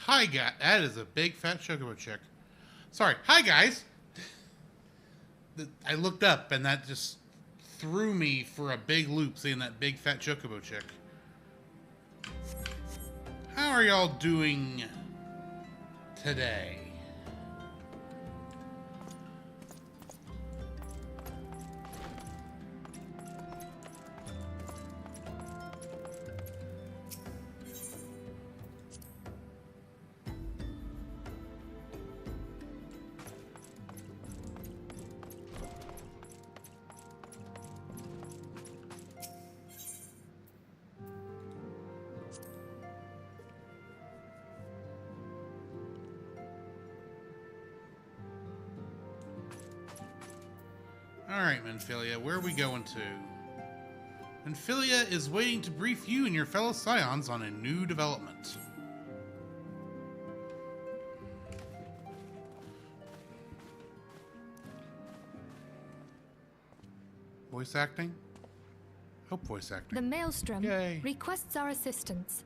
Hi, guy. That is a big fat chocobo chick. Sorry. Hi, guys. I looked up and that just threw me for a big loop seeing that big fat chocobo chick. How are y'all doing today? Alright, Menphilia, where are we going to? Menphilia is waiting to brief you and your fellow Scions on a new development. Voice acting? Hope voice acting. The Maelstrom Yay. requests our assistance.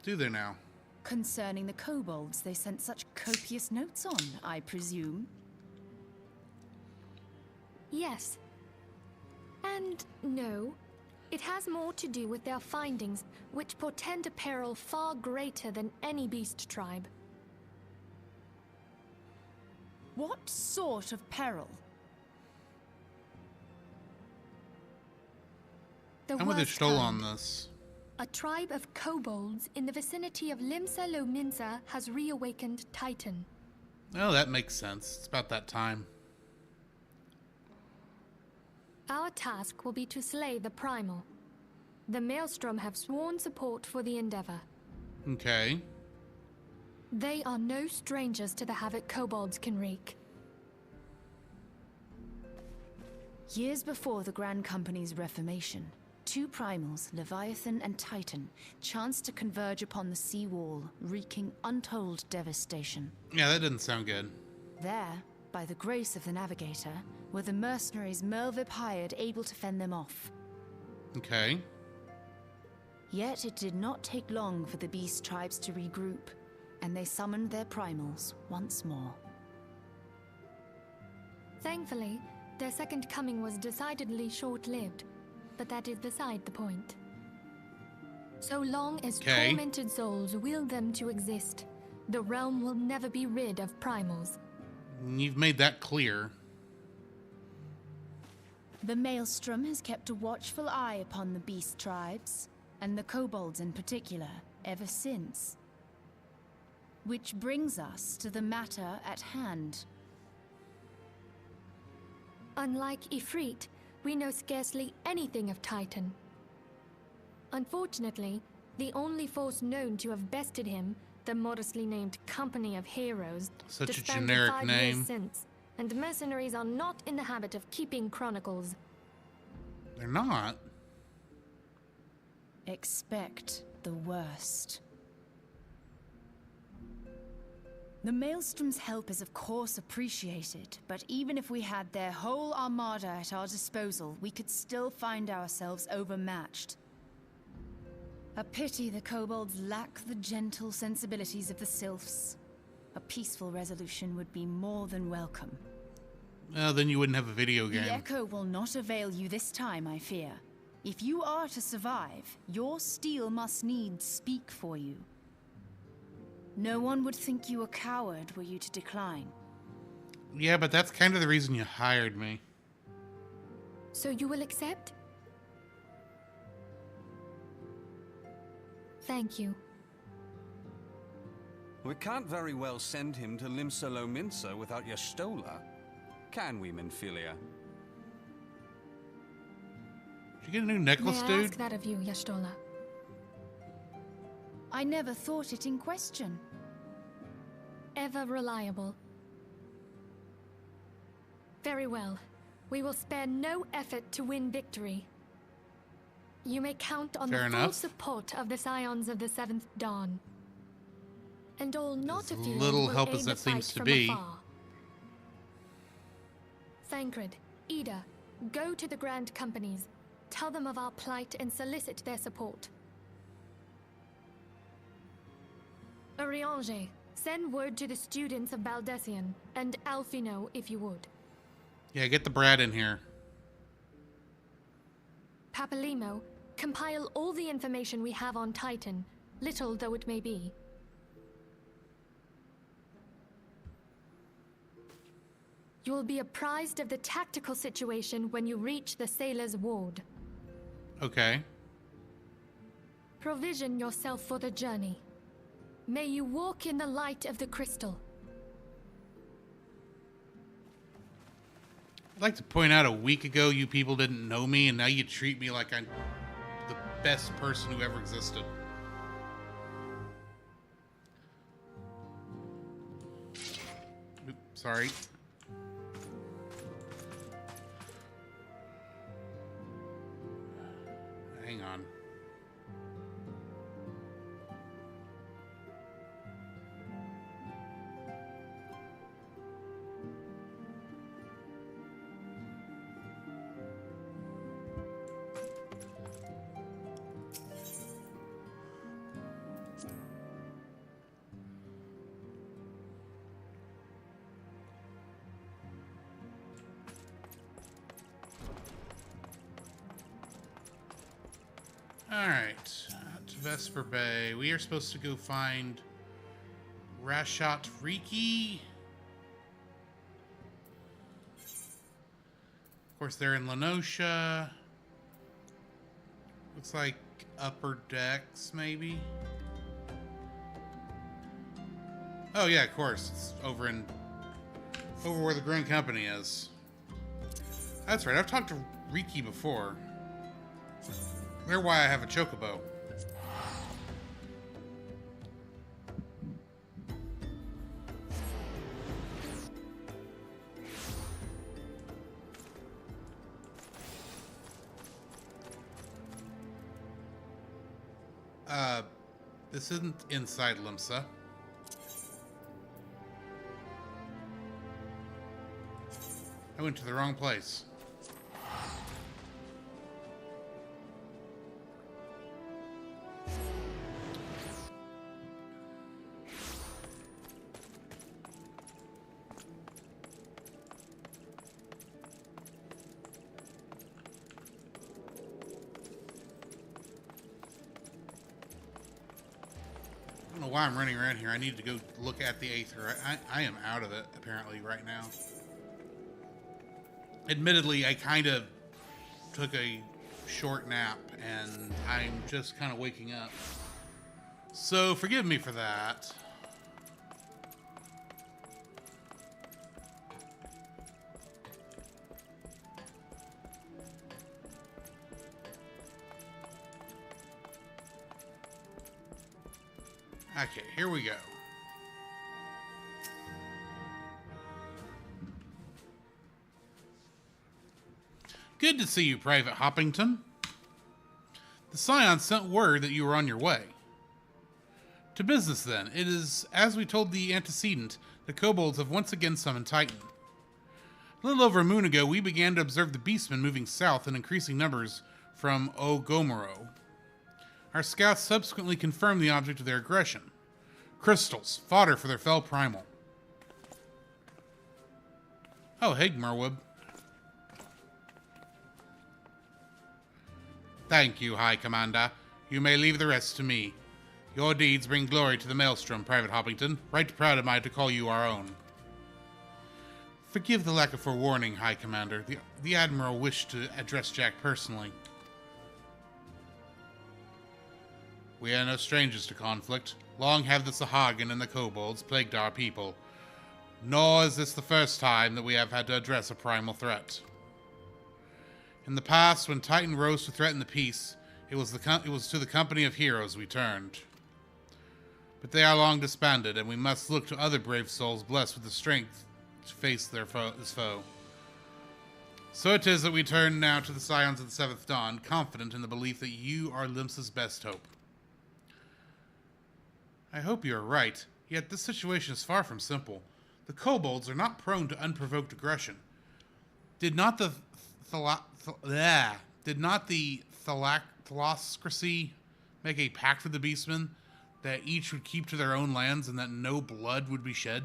Do they now? Concerning the kobolds they sent such copious notes on, I presume? Yes. And no. It has more to do with their findings, which portend a peril far greater than any beast tribe. What sort of peril? The I'm with worst Y'shtola on kind. this. A tribe of kobolds in the vicinity of Limsa Lominsa has reawakened Titan. Oh, that makes sense. It's about that time. Our task will be to slay the Primal. The Maelstrom have sworn support for the endeavor. Okay. They are no strangers to the havoc kobolds can wreak. Years before the Grand Company's reformation, two primals, Leviathan and Titan, chanced to converge upon the sea wall, wreaking untold devastation. Yeah, that didn't sound good. There, by the grace of the Navigator, were the mercenaries Merlwyb hired able to fend them off. Okay. Yet it did not take long for the beast tribes to regroup, and they summoned their primals once more. Thankfully, their second coming was decidedly short-lived, but that is beside the point. So long as tormented souls will them to exist, the realm will never be rid of primals. You've made that clear. The Maelstrom has kept a watchful eye upon the beast tribes, and the kobolds in particular, ever since. Which brings us to the matter at hand. Unlike Ifrit, we know scarcely anything of Titan. Unfortunately, the only force known to have bested him, the modestly named Company of Heroes, Such a disbanded generic 5 name. years since, and mercenaries are not in the habit of keeping chronicles. They're not. Expect the worst. The Maelstrom's help is of course appreciated, but even if we had their whole armada at our disposal, we could still find ourselves overmatched. A pity the kobolds lack the gentle sensibilities of the sylphs. A peaceful resolution would be more than welcome. Well, then you wouldn't have a video The game. echo will not avail you this time, I fear. If you are to survive, your steel must needs speak for you. No one would think you a coward were you to decline. Yeah, but that's kind of the reason you hired me. So you will accept? Thank you. We can't very well send him to Limsa Lominsa without Y'shtola, can we, Menphilia? Did you get a new necklace, May I dude? ask that of you, Y'shtola? I never thought it in question. Ever reliable. Very well. We will spare no effort to win victory. You may count on Fair the full enough. support of the Scions of the Seventh Dawn. And all not As a few little will help aid as the that seems fight to from be. afar. Thancred, Ida, go to the Grand Companies. Tell them of our plight and solicit their support. Urianger, send word to the students of Baldessian, and Alfino if you would. Yeah, get the Brad in here. Papalimo, compile all the information we have on Titan, little though it may be. You will be apprised of the tactical situation when you reach the sailor's ward. Okay. Provision yourself for the journey. May you walk in the light of the crystal. I'd like to point out a week ago you people didn't know me, and now you treat me like I'm the best person who ever existed. Oops, sorry. Hang on. Alright, to Vesper Bay. We are supposed to go find Rashat Riki. Of course, they're in Lenosha. Looks like upper decks, maybe. Oh yeah, of course. It's over where the Grand Company is. That's right, I've talked to Riki before. They're why I have a chocobo. This isn't inside Limsa. I went to the wrong place. I don't know why I'm running around here. I need to go look at the Aether. I am out of it, apparently, right now. Admittedly, I kind of took a short nap, and I'm just kind of waking up. So, forgive me for that. Okay, here we go. Good to see you, Private Hoppington. The Scion sent word that you were on your way. To business, then. It is, as we told the antecedent, the kobolds have once again summoned Titan. A little over a moon ago, we began to observe the beastmen moving south in increasing numbers from Ogomoro. Our scouts subsequently confirmed the object of their aggression. Crystals, fodder for their fell primal. Oh, hey, Merwib. Thank you, High Commander. You may leave the rest to me. Your deeds bring glory to the Maelstrom, Private Hoppington. Right proud am I to call you our own. Forgive the lack of forewarning, High Commander. The Admiral wished to address Jack personally. We are no strangers to conflict. Long have the Sahagin and the kobolds plagued our people. Nor is this the first time that we have had to address a primal threat. In the past, when Titan rose to threaten the peace, it was to the company of heroes we turned. But they are long disbanded, and we must look to other brave souls blessed with the strength to face this foe. So it is that we turn now to the Scions of the Seventh Dawn, confident in the belief that you are Limsa's best hope. I hope you are right, yet this situation is far from simple. The kobolds are not prone to unprovoked aggression. Did not the Thaloscracy make a pact with the beastmen that each would keep to their own lands and that no blood would be shed?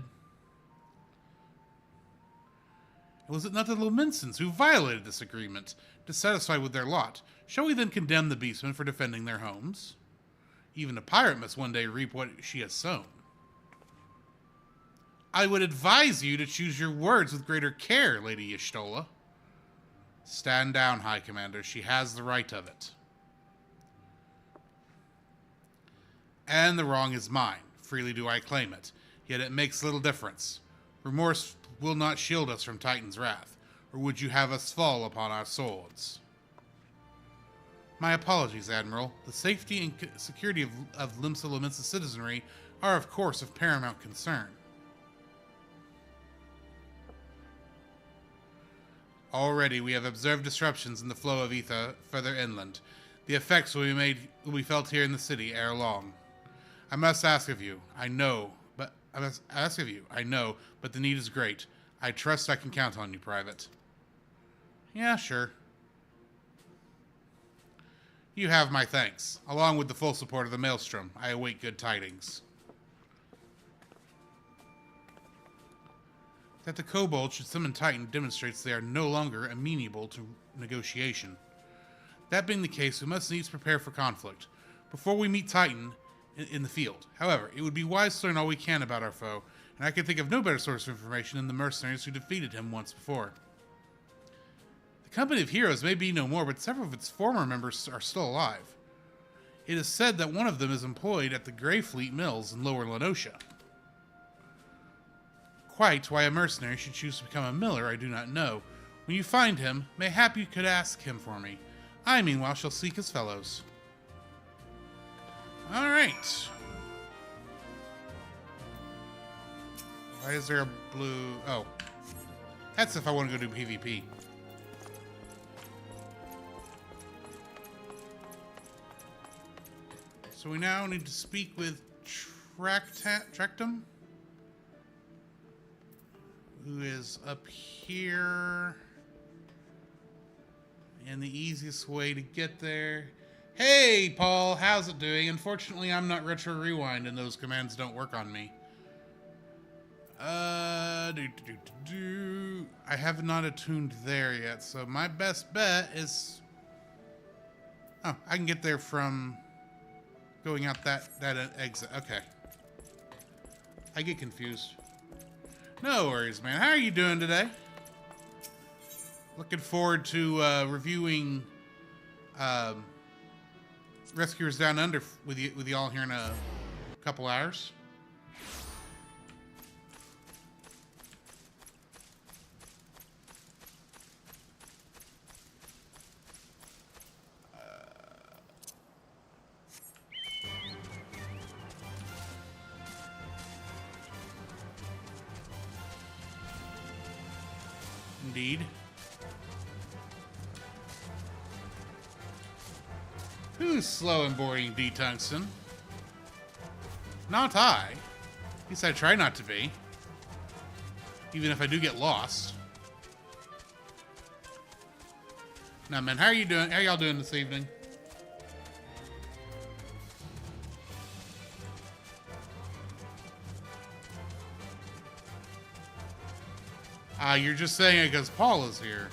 Was it not the Lominsons who violated this agreement, dissatisfied with their lot? Shall we then condemn the beastmen for defending their homes? Even a pirate must one day reap what she has sown. I would advise you to choose your words with greater care, Lady Y'shtola. Stand down, High Commander. She has the right of it. And the wrong is mine. Freely do I claim it. Yet it makes little difference. Remorse will not shield us from Titan's wrath, or would you have us fall upon our swords? My apologies, Admiral. The safety and security of Limsa Lominsa's citizenry are, of course, of paramount concern. Already we have observed disruptions in the flow of ether further inland. The effects will be felt here in the city ere long. I must ask of you, I know, but the need is great. I trust I can count on you, Private. Yeah, sure. You have my thanks. Along with the full support of the Maelstrom, I await good tidings. That the Kobold should summon Titan demonstrates they are no longer amenable to negotiation. That being the case, we must needs prepare for conflict before we meet Titan in the field. However, it would be wise to learn all we can about our foe, and I can think of no better source of information than the mercenaries who defeated him once before. The Company of Heroes may be no more, but several of its former members are still alive. It is said that one of them is employed at the Greyfleet Mills in Lower Lenosha. Quite why a mercenary should choose to become a miller, I do not know. When you find him, mayhap you could ask him for me. I, meanwhile, shall seek his fellows. Alright. Why is there a blue... Oh. That's if I want to go do PvP. So we now need to speak with Trectum, who is up here. And the easiest way to get there... Hey, Paul, how's it doing? Unfortunately, I'm not Retro Rewind, and those commands don't work on me. I have not attuned there yet, so my best bet is... Oh, I can get there from going out that exit. Okay. I get confused. No worries, man. How are you doing today? Looking forward to reviewing Rescuers Down Under with y'all here in a couple hours. Indeed. Who's slow in boarding, D. Tungsten? Not I. At least I try not to be. Even if I do get lost. Now, man, how are you doing? How y'all doing this evening? You're just saying it because Paul is here.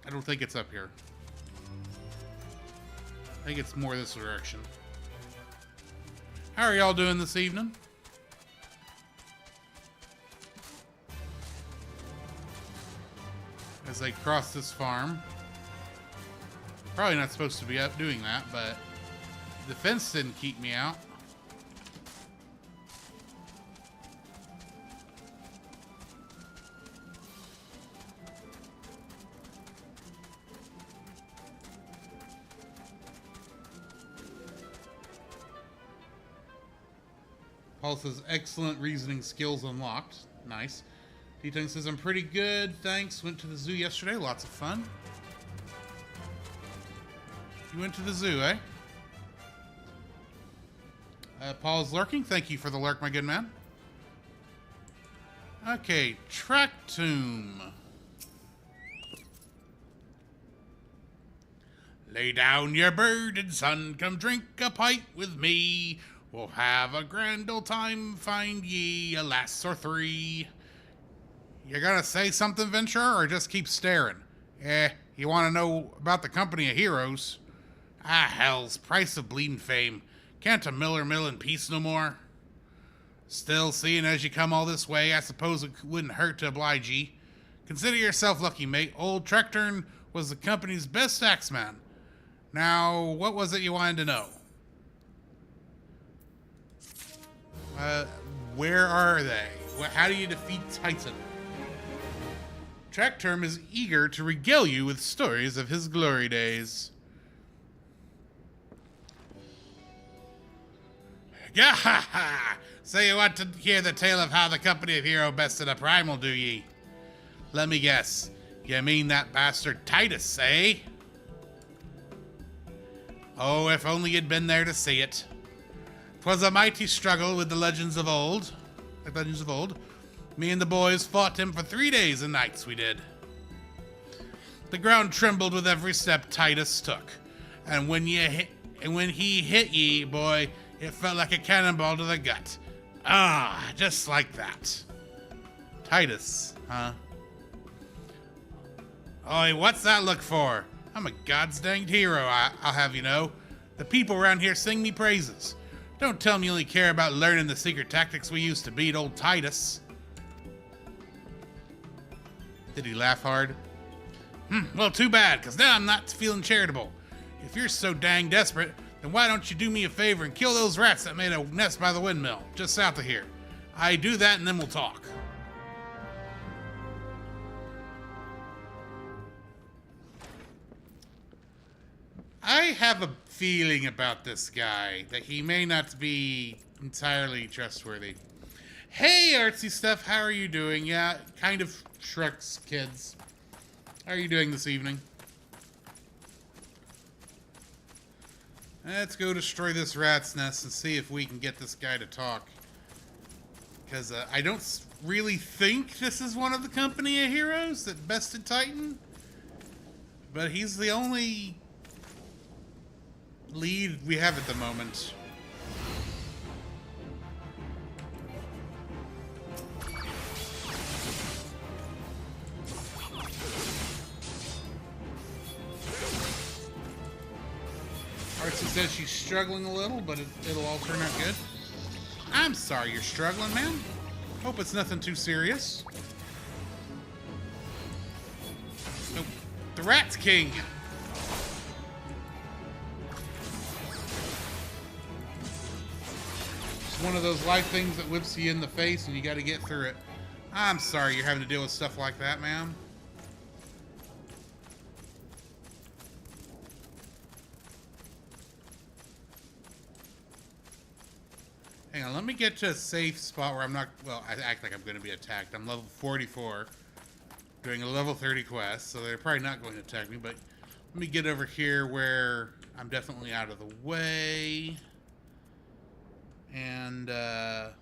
I don't think it's up here. I think it's more this direction. How are y'all doing this evening? As I cross this farm. Probably not supposed to be up doing that, but the fence didn't keep me out. Paul says, excellent reasoning skills unlocked. Nice. D-Tung says, I'm pretty good, thanks. Went to the zoo yesterday, lots of fun. You went to the zoo, eh? Paul's lurking. Thank you for the lurk, my good man. Okay, Tractomb. Lay down your burden, son, come drink a pipe with me. We'll have a grand old time, find ye a lass or three. You gonna say something, Venture, or just keep staring? You wanna know about the Company of Heroes? Ah, hell's price of bleeding fame. Can't a miller mill in peace no more? Still, seeing as you come all this way, I suppose it wouldn't hurt to oblige ye. Consider yourself lucky, mate. Old Trecturn was the company's best axeman. Now, what was it you wanted to know? Where are they? How do you defeat Titan? Trecturn is eager to regale you with stories of his glory days. Gah-ha-ha! So you want to hear the tale of how the Company of Hero bested a primal, do ye? Let me guess. You mean that bastard Titus, eh? Oh, if only you'd been there to see it. 'Twas a mighty struggle with the legends of old. Me and the boys fought him for 3 days and nights, we did. The ground trembled with every step Titus took. And when he hit ye, boy, it felt like a cannonball to the gut. Ah, just like that. Titus, huh? Oi, what's that look for? I'm a god's danged hero, I'll have you know. The people around here sing me praises. Don't tell me you only care about learning the secret tactics we used to beat old Titus. Did he laugh hard? Well, too bad, because now I'm not feeling charitable. If you're so dang desperate, then why don't you do me a favor and kill those rats that made a nest by the windmill, just south of here? I do that and then we'll talk. I have a feeling about this guy, that he may not be entirely trustworthy. Hey, Artsy Stuff, how are you doing? Yeah, kind of Shrek's kids. How are you doing this evening? Let's go destroy this rat's nest and see if we can get this guy to talk. Because I don't really think this is one of the Company of Heroes that bested Titan. But he's the only lead we have at the moment. Artsy says she's struggling a little, but it'll all turn out good. I'm sorry you're struggling, man. Hope it's nothing too serious. Nope. The Rat's King. It's one of those life things that whips you in the face and you gotta get through it. I'm sorry you're having to deal with stuff like that, man. Hang on, let me get to a safe spot where I'm not... Well, I act like I'm going to be attacked. I'm level 44, doing a level 30 quest, so they're probably not going to attack me, but let me get over here where I'm definitely out of the way. And, I'm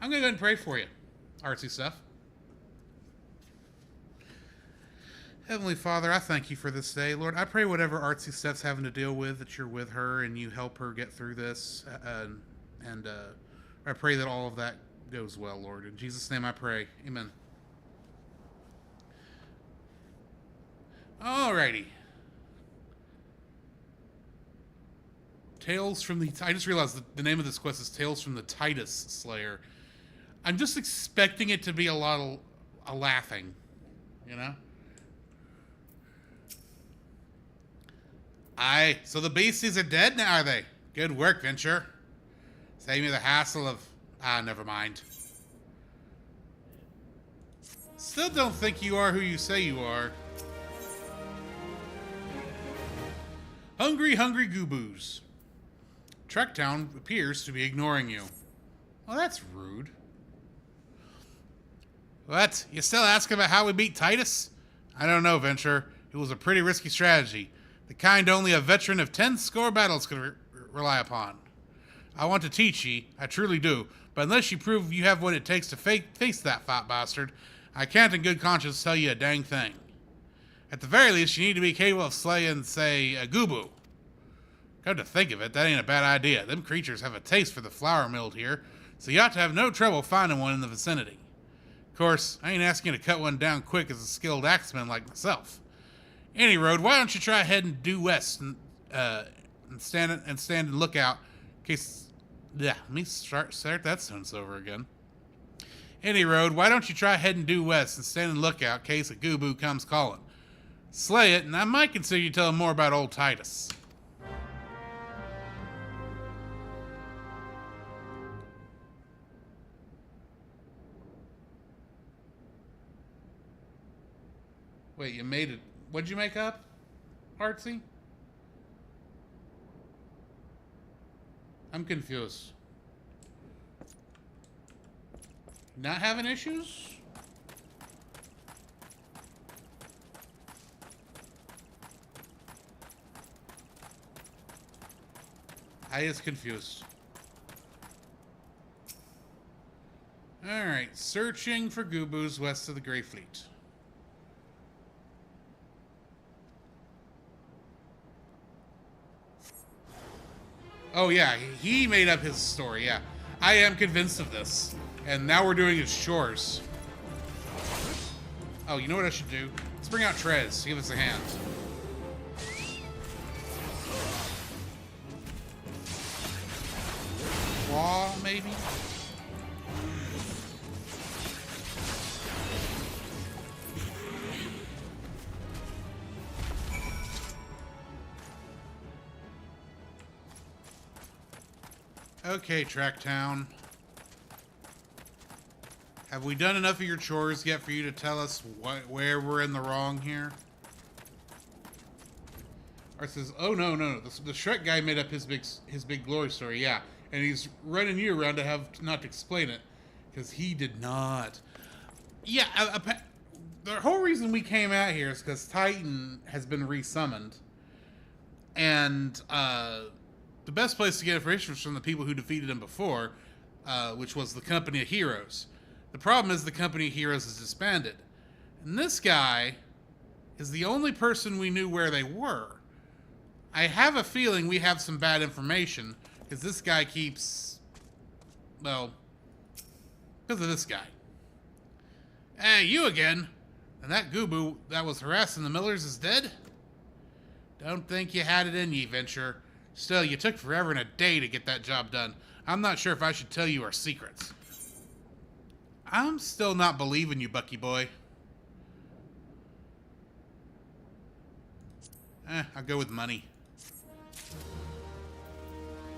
going to go ahead and pray for you, Artsy Stuff. Heavenly Father, I thank you for this day. Lord, I pray whatever Artsy Stuff's having to deal with, that you're with her and you help her get through this. And I pray that all of that goes well, Lord. In Jesus' name I pray. Amen. Alrighty. Tales from the... I just realized the name of this quest is Tales from the Titus Slayer. I'm just expecting it to be a lot of laughing, you know? Aye, so the beasties are dead now, are they? Good work, Venture. Save me the hassle of... Ah, never mind. Still don't think you are who you say you are. Hungry, hungry gooboos. Trektown appears to be ignoring you. Well, that's rude. What? You still asking about how we beat Titus? I don't know, Venture. It was a pretty risky strategy. The kind only a veteran of 10 score battles could rely upon. I want to teach ye, I truly do, but unless you prove you have what it takes to face that fat bastard, I can't in good conscience tell you a dang thing. At the very least, you need to be capable of slaying, say, a Gubu. Come to think of it, that ain't a bad idea. Them creatures have a taste for the flour milled here, so you ought to have no trouble finding one in the vicinity. Of course, I ain't asking you to cut one down quick as a skilled axeman like myself. Any road, why don't you try heading due west and stand and look out in case... Yeah, let me start that sentence over again. Any road, why don't you try heading due west and stand and look out in case a Gubu comes calling. Slay it, and I might consider you telling more about old Titus. Wait, you made it. What'd you make up, Artsy? I'm confused. Not having issues? I is confused. Alright, searching for Gubus west of the Grey Fleet. Oh yeah, he made up his story, yeah. I am convinced of this. And now we're doing his chores. Oh, you know what I should do? Let's bring out Trez. Give us a hand. Claw, maybe? Okay, Tracktown. Have we done enough of your chores yet for you to tell us where we're in the wrong here? Art says, "Oh no. The Shrek guy made up his big glory story, yeah, and he's running you around to have not to explain it, because he did not." Yeah, the whole reason we came out here is because Titan has been resummoned, and the best place to get information is from the people who defeated him before, which was the Company of Heroes. The problem is the Company of Heroes is disbanded. And this guy is the only person we knew where they were. I have a feeling we have some bad information, because this guy keeps... well, because of this guy. Hey, you again. And that Gubu that was harassing the Millers is dead? Don't think you had it in ye, Venture. Still, you took forever and a day to get that job done. I'm not sure if I should tell you our secrets. I'm still not believing you, Bucky boy. I'll go with money.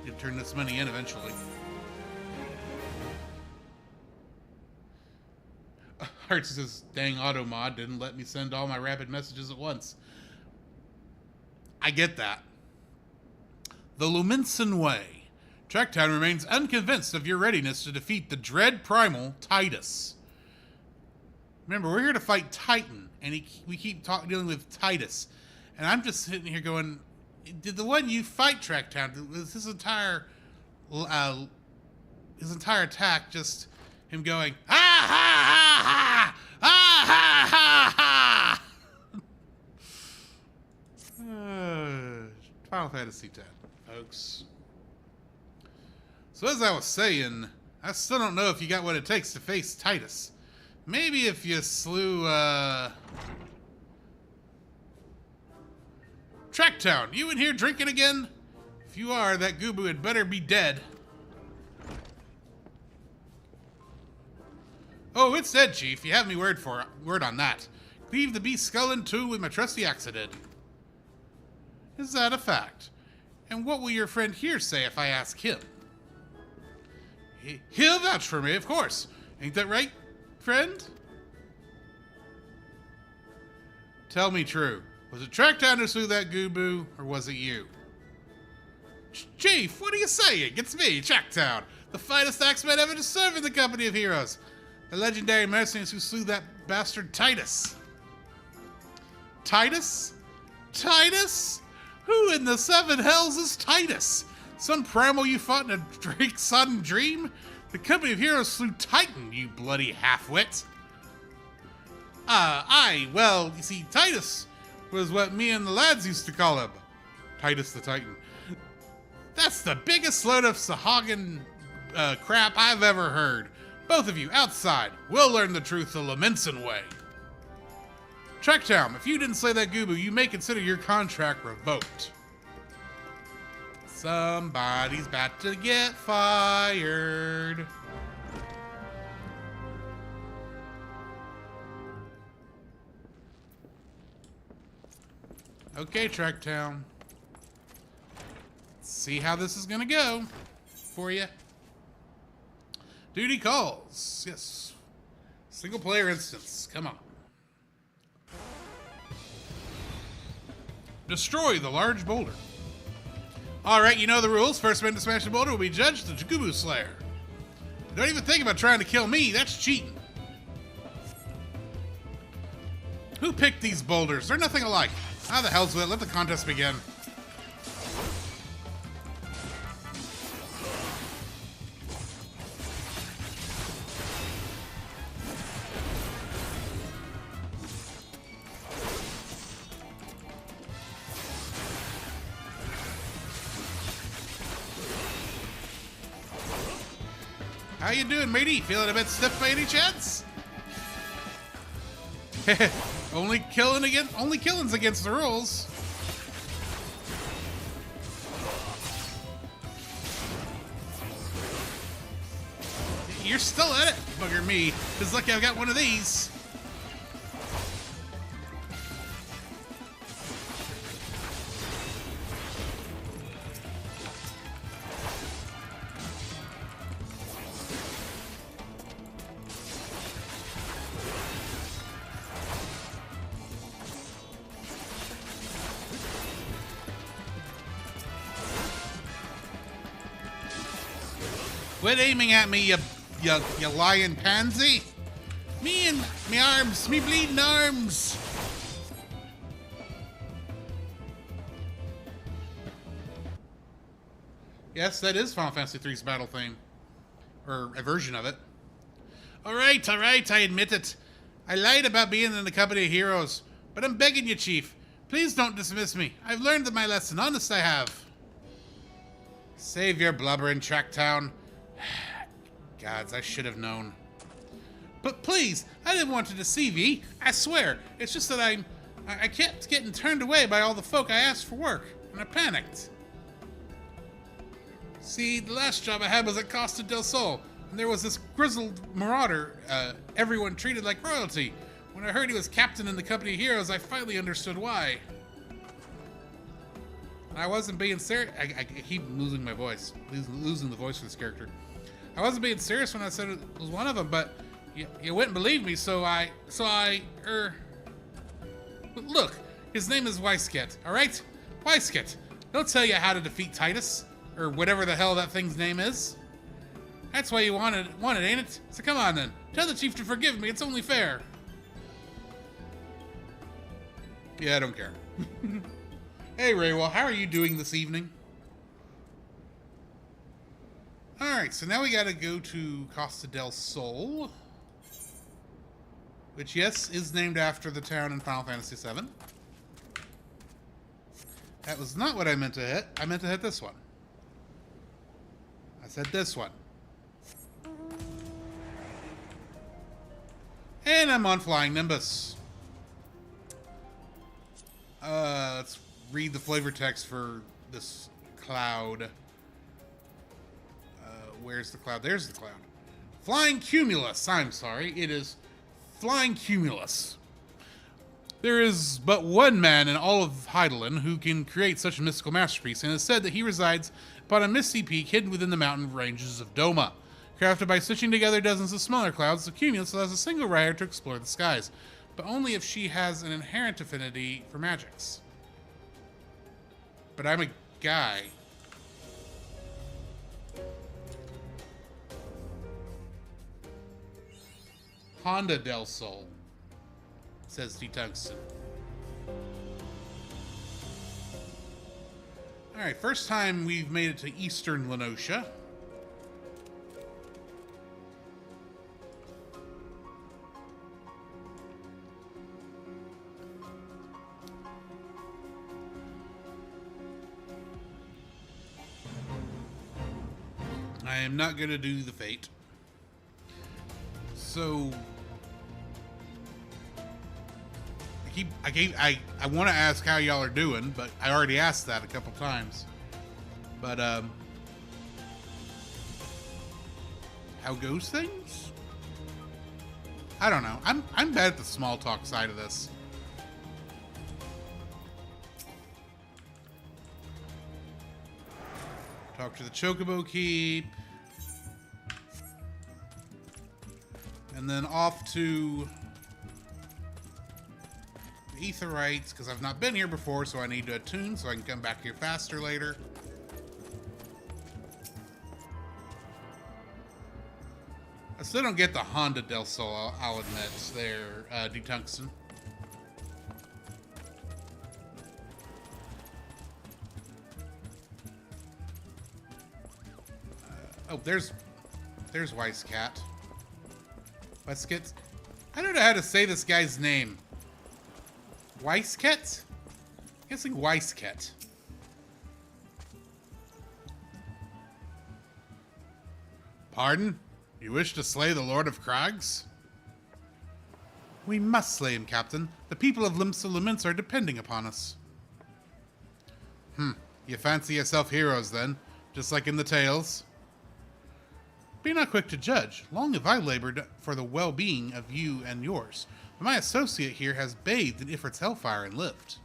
You turn this money in eventually. Heart says, dang Automod didn't let me send all my rapid messages at once. I get that. The Luminson Way. Tracktown remains unconvinced of your readiness to defeat the dread primal Titus. Remember, we're here to fight Titan, and we keep dealing with Titus. And I'm just sitting here going, did the one you fight Tracktown, was his entire attack just him going, ah ha ha ha, ah ha ha ha. Final Fantasy X, folks. So as I was saying, I still don't know if you got what it takes to face Titus. Maybe if you slew, Tracktown, you in here drinking again? If you are, that Gubu had better be dead. Oh, it's dead, Chief. You have me word on that. Cleave the beast skull in two with my trusty axe I did. Is that a fact? And what will your friend here say if I ask him? He'll vouch for me, of course. Ain't that right, friend? Tell me true. Was it Tracktown who slew that Gubu, or was it you? Chief, what are you saying? It's me, Tracktown, the finest axeman ever to serve in the Company of Heroes. The legendary mercenaries who slew that bastard Titus. Titus? Titus? Who in the seven hells is Titus? Some primal you fought in a Drake-sodden dream? The company of heroes slew Titan, you bloody half-wit. Well, you see, Titus was what me and the lads used to call him. Titus the Titan. That's the biggest load of Sahagin crap I've ever heard. Both of you, outside. We'll learn the truth the Leminson way. Trektown, if you didn't slay that Gubu, you may consider your contract revoked. Somebody's about to get fired. Okay, Trektown. Let's see how this is gonna go for you. Duty calls. Yes. Single player instance. Come on. Destroy the large boulder. Alright, you know the rules. First man to smash the boulder will be judged the Jagubu Slayer. Don't even think about trying to kill me. That's cheating. Who picked these boulders? They're nothing alike. How the hell's with it? Let the contest begin. How you doing, matey? Feeling a bit stiff by any chance? Only killing's against the rules. You're still at it, bugger me. It's lucky I've got one of these. Quit aiming at me, you lying pansy. Me and me arms, me bleeding arms. Yes, that is Final Fantasy III's battle theme. Or a version of it. Alright, I admit it. I lied about being in the company of heroes. But I'm begging you, Chief. Please don't dismiss me. I've learned my lesson. Honest, I have. Save your blubbering, Trektown. Gods, I should have known. But please, I didn't want to deceive ye. I swear. It's just that I kept getting turned away by all the folk I asked for work, and I panicked. See, the last job I had was at Costa del Sol, and there was this grizzled marauder everyone treated like royalty. When I heard he was captain in the company of heroes, I finally understood why. I wasn't being serious. I keep losing my voice. Losing the voice for this character. I wasn't being serious when I said it was one of them, but you wouldn't believe me, so look, his name is Weisket, alright? Weisket. He'll tell you how to defeat Titus, or whatever the hell that thing's name is. That's why you want it, ain't it? So come on then. Tell the chief to forgive me, it's only fair. Yeah, I don't care. Hey, Raywell, how are you doing this evening? Alright, so now we gotta go to Costa del Sol. Which, yes, is named after the town in Final Fantasy VII. That was not what I meant to hit. I meant to hit this one. I said this one. And I'm on Flying Nimbus. Let's read the flavor text for this cloud. Where's the cloud? There's the cloud. Flying Cumulus. I'm sorry. It is Flying Cumulus. There is but one man in all of Hydaelyn who can create such a mystical masterpiece, and it is said that he resides upon a misty peak hidden within the mountain ranges of Doma. Crafted by stitching together dozens of smaller clouds, the Cumulus allows a single rider to explore the skies, but only if she has an inherent affinity for magics. But I'm a guy. Honda del Sol, says D. Tungsten. Alright, first time we've made it to Eastern Lenosha. I am not going to do the fate. So I want to ask how y'all are doing, but I already asked that a couple times. But how goes things? I don't know. I'm bad at the small talk side of this. Talk to the Chocobo Keep. And then off to Aetherytes, because I've not been here before, so I need to attune so I can come back here faster later. I still don't get the Honda Del Sol, I'll admit, there, D-Tungsten. Oh, there's Weisscat. Weisscat? I don't know how to say this guy's name. Weisscat? I'm guessing Weisscat. Pardon? You wish to slay the Lord of Krags? We must slay him, Captain. The people of Limsa Lominsa are depending upon us. You fancy yourself heroes, then? Just like in the tales? Be not quick to judge. Long have I labored for the well-being of you and yours, but my associate here has bathed in Ifrit's hellfire and lived.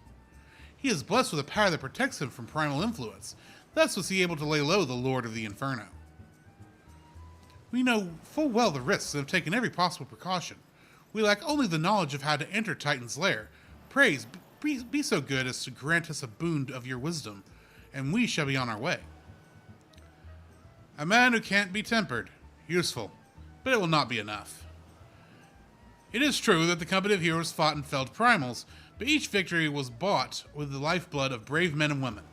He is blessed with a power that protects him from primal influence. Thus was he able to lay low the Lord of the Inferno. We know full well the risks and have taken every possible precaution. We lack only the knowledge of how to enter Titan's lair. Praise, be so good as to grant us a boon of your wisdom, and we shall be on our way. A man who can't be tempered. Useful, but it will not be enough. It is true that the company of heroes fought and felled primals, but each victory was bought with the lifeblood of brave men and women.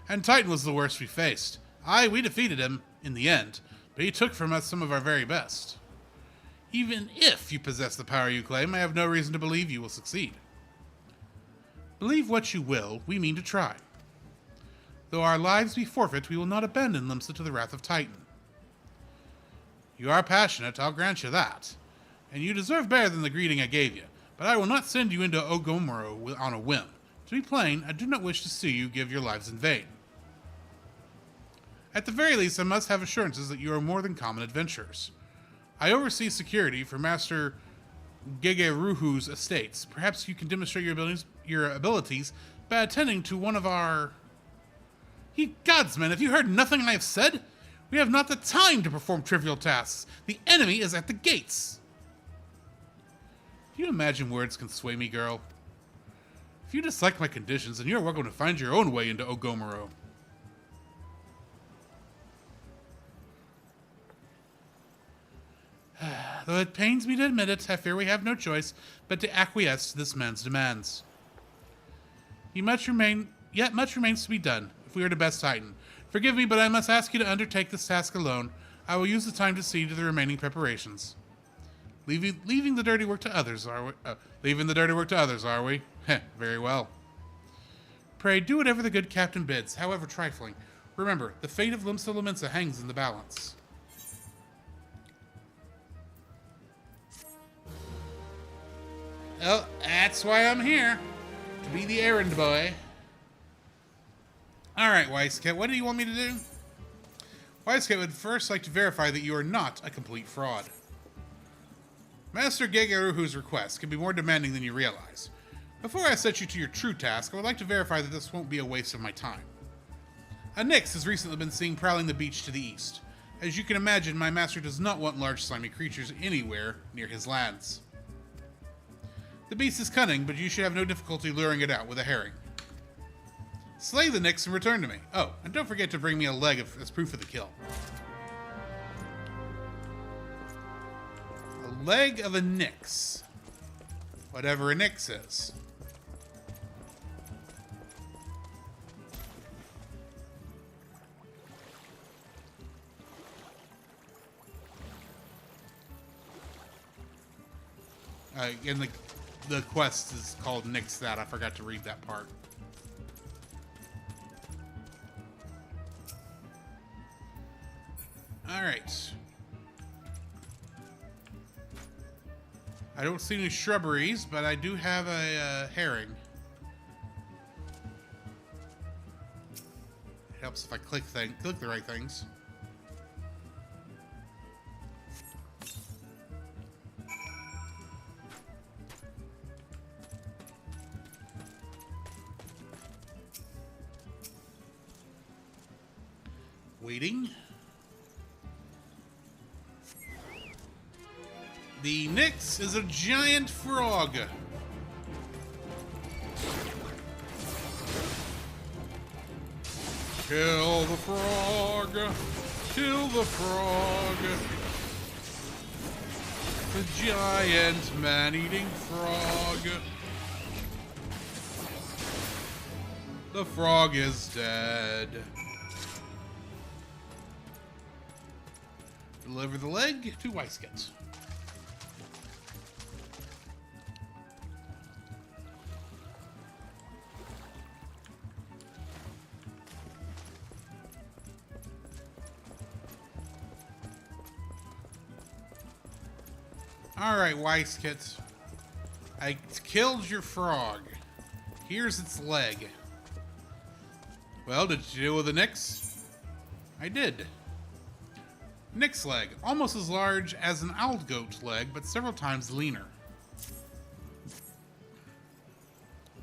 And Titan was the worst we faced. Aye, we defeated him, in the end, but he took from us some of our very best. Even if you possess the power you claim, I have no reason to believe you will succeed. Believe what you will, we mean to try. Though our lives be forfeit, we will not abandon Limsa to the wrath of Titan. You are passionate, I'll grant you that. And you deserve better than the greeting I gave you, but I will not send you into Ogomoro on a whim. To be plain, I do not wish to see you give your lives in vain. At the very least, I must have assurances that you are more than common adventurers. I oversee security for Master Gegeruhu's estates. Perhaps you can demonstrate your abilities by attending to one of our... Ye gods, men, have you heard nothing I have said? We have not the time to perform trivial tasks. The enemy is at the gates. Do you imagine words can sway me, girl? If you dislike my conditions, then you are welcome to find your own way into Ogomoro. Though it pains me to admit it, I fear we have no choice but to acquiesce to this man's demands. Yet much remains to be done, if we are to best Titan. Forgive me, but I must ask you to undertake this task alone. I will use the time to see to the remaining preparations. Leaving the dirty work to others, are we? Leaving the dirty work to others, are we? Heh, very well. Pray, do whatever the good captain bids, however trifling. Remember, the fate of Limsa Lominsa hangs in the balance. Well, that's why I'm here. To be the errand boy. Alright, Weisscat, what do you want me to do? Weisscat would first like to verify that you are not a complete fraud. Master Gegeruhu's request can be more demanding than you realize. Before I set you to your true task, I would like to verify that this won't be a waste of my time. A Nyx has recently been seen prowling the beach to the east. As you can imagine, my master does not want large slimy creatures anywhere near his lands. The beast is cunning, but you should have no difficulty luring it out with a herring. Slay the Nyx and return to me. Oh, and don't forget to bring me a leg as proof of the kill. A leg of a Nyx. Whatever a Nyx is. And the quest is called Nix That. I forgot to read that part. Alright. I don't see any shrubberies, but I do have a herring. It helps if I click the right things. Waiting. The Nix is a giant frog. Kill the frog. Kill the frog. The giant man-eating frog. The frog is dead. Deliver the leg to Weiskett. Alright, Weiskett. I killed your frog. Here's its leg. Well, did you deal with the Nix? I did. Nix leg, almost as large as an owl goat leg, but several times leaner.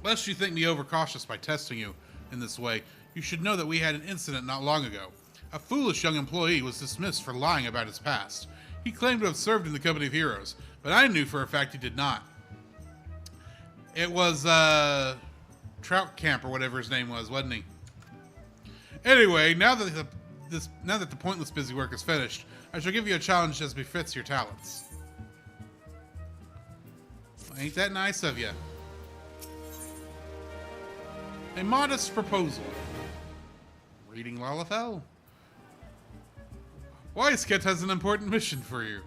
Lest you think me overcautious by testing you in this way, you should know that we had an incident not long ago. A foolish young employee was dismissed for lying about his past. He claimed to have served in the Company of Heroes, but I knew for a fact he did not. It was, Trout Camp or whatever his name was, wasn't he? Anyway, now that the pointless busy work is finished, I shall give you a challenge as befits your talents. Ain't that nice of you? A modest proposal. Reading Lalafell. Weiskett has an important mission for you.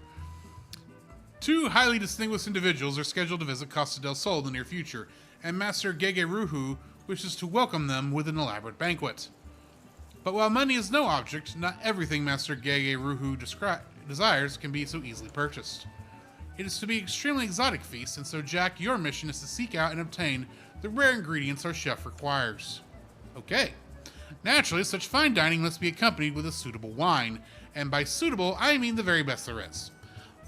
Two highly distinguished individuals are scheduled to visit Costa del Sol in the near future, and Master Gege Ruhu wishes to welcome them with an elaborate banquet. But while money is no object, not everything Master Gege Ruhu desires can be so easily purchased. It is to be an extremely exotic feast, and so Jack, your mission is to seek out and obtain the rare ingredients our chef requires. Okay. Naturally, such fine dining must be accompanied with a suitable wine, and by suitable, I mean the very best there is.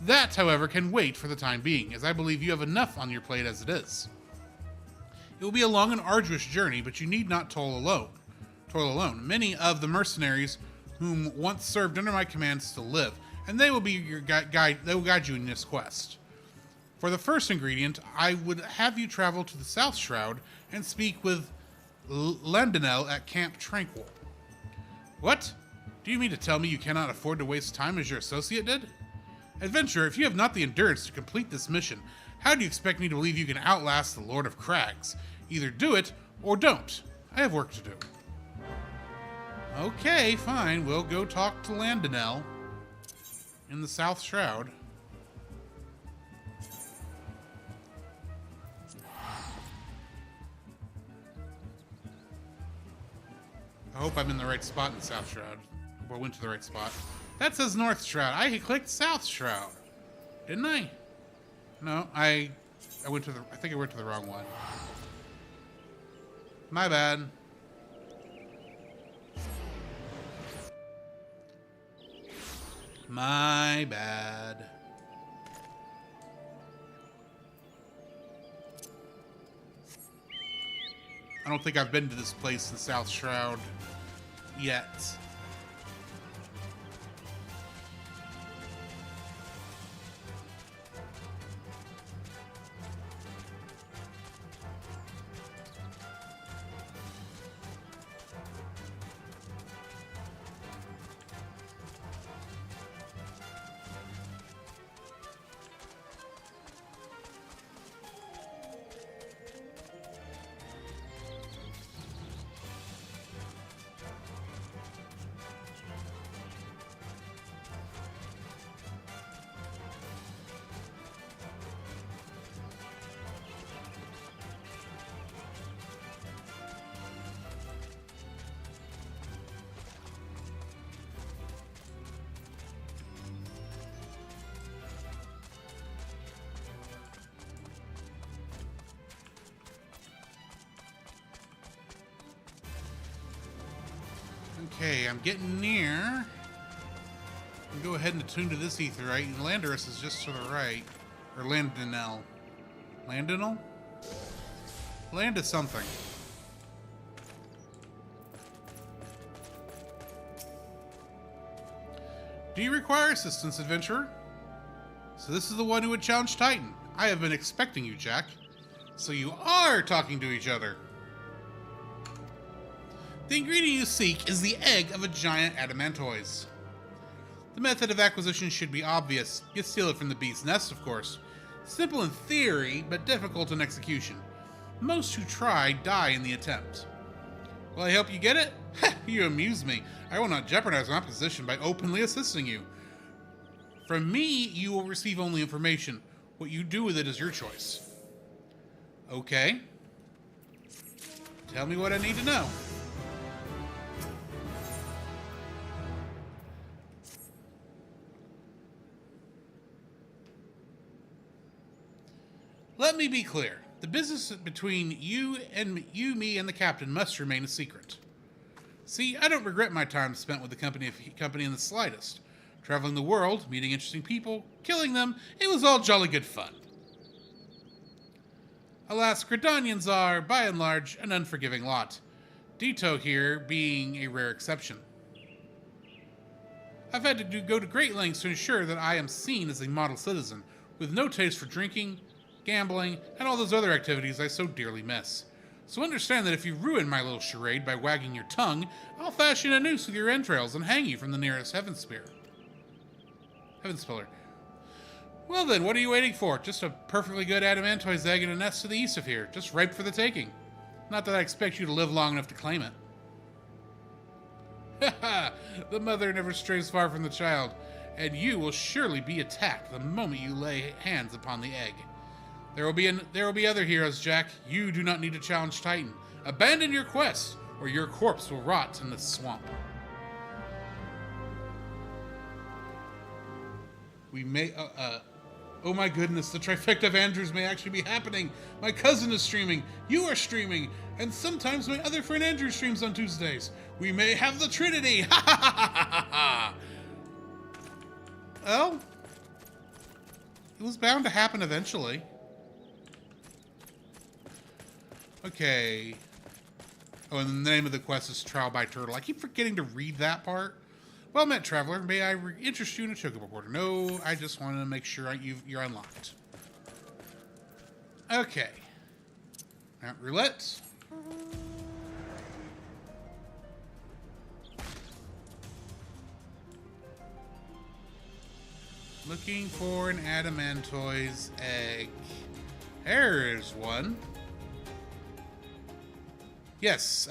That, however, can wait for the time being, as I believe you have enough on your plate as it is. It will be a long and arduous journey, but you need not toil alone. Many of the mercenaries whom once served under my command still live, and they will be your guide. They will guide you in this quest. For the first ingredient, I would have you travel to the South Shroud and speak with Landinel at Camp Tranquil. What? Do you mean to tell me you cannot afford to waste time as your associate did? Adventurer, if you have not the endurance to complete this mission, how do you expect me to believe you can outlast the Lord of Crags? Either do it, or don't. I have work to do. Okay, fine. We'll go talk to Landinel in the South Shroud. I hope I'm in the right spot in the South Shroud. Or went to the right spot. That says North Shroud. I clicked South Shroud. Didn't I? No, I went to the... I think I went to the wrong one. My bad. My bad. I don't think I've been to this place in South Shroud yet. Okay, I'm getting near. I'll go ahead and attune to this aetheryte. And Landorus is just to the right. Or Landinel. Landinel? Land is something. Do you require assistance, adventurer? So this is the one who would challenge Titan. I have been expecting you, Jack. So you are talking to each other. The ingredient you seek is the egg of a giant adamantoise. The method of acquisition should be obvious. You steal it from the beast's nest, of course. Simple in theory, but difficult in execution. Most who try die in the attempt. Will I help you get it? You amuse me. I will not jeopardize my position by openly assisting you. From me, you will receive only information. What you do with it is your choice. Okay. Tell me what I need to know. Let me be clear. The business between you, me, and the captain must remain a secret. See, I don't regret my time spent with the company in the slightest. Traveling the world, meeting interesting people, killing them, it was all jolly good fun. Alas, Gridanians are, by and large, an unforgiving lot. Ditto here being a rare exception. I've had to go to great lengths to ensure that I am seen as a model citizen, with no taste for drinking, gambling, and all those other activities I so dearly miss. So understand that if you ruin my little charade by wagging your tongue, I'll fashion a noose with your entrails and hang you from the nearest heaven spiller. Well then, what are you waiting for? Just a perfectly good adamantoise egg in a nest to the east of here, just ripe for the taking. Not that I expect you to live long enough to claim it. Haha, the mother never strays far from the child, and you will surely be attacked the moment you lay hands upon the egg. There will be other heroes, Jack. You do not need to challenge Titan. Abandon your quest, or your corpse will rot in the swamp. We may, oh my goodness, the trifecta of Andrews may actually be happening. My cousin is streaming, you are streaming, and sometimes my other friend Andrew streams on Tuesdays. We may have the Trinity. Ha ha ha ha ha. Well, it was bound to happen eventually. Okay. Oh, and the name of the quest is Trial by Turtle. I keep forgetting to read that part. Well met, traveler. May I interest you in a chocobo porter? No, I just wanted to make sure you're unlocked. Okay. Mount Roulette. Looking for an adamantoise egg. There's one. Yes,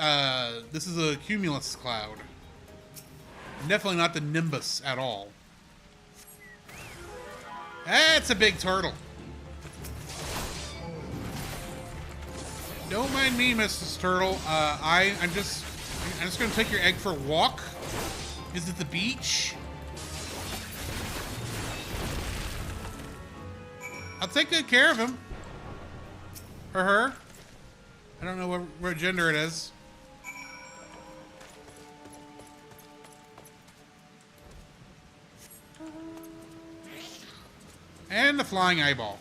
this is a cumulus cloud. Definitely not the Nimbus at all. That's a big turtle. Don't mind me, Mrs. Turtle. I'm just gonna take your egg for a walk. Is it the beach? I'll take good care of him. Or her. I don't know what gender it is. And the flying eyeball.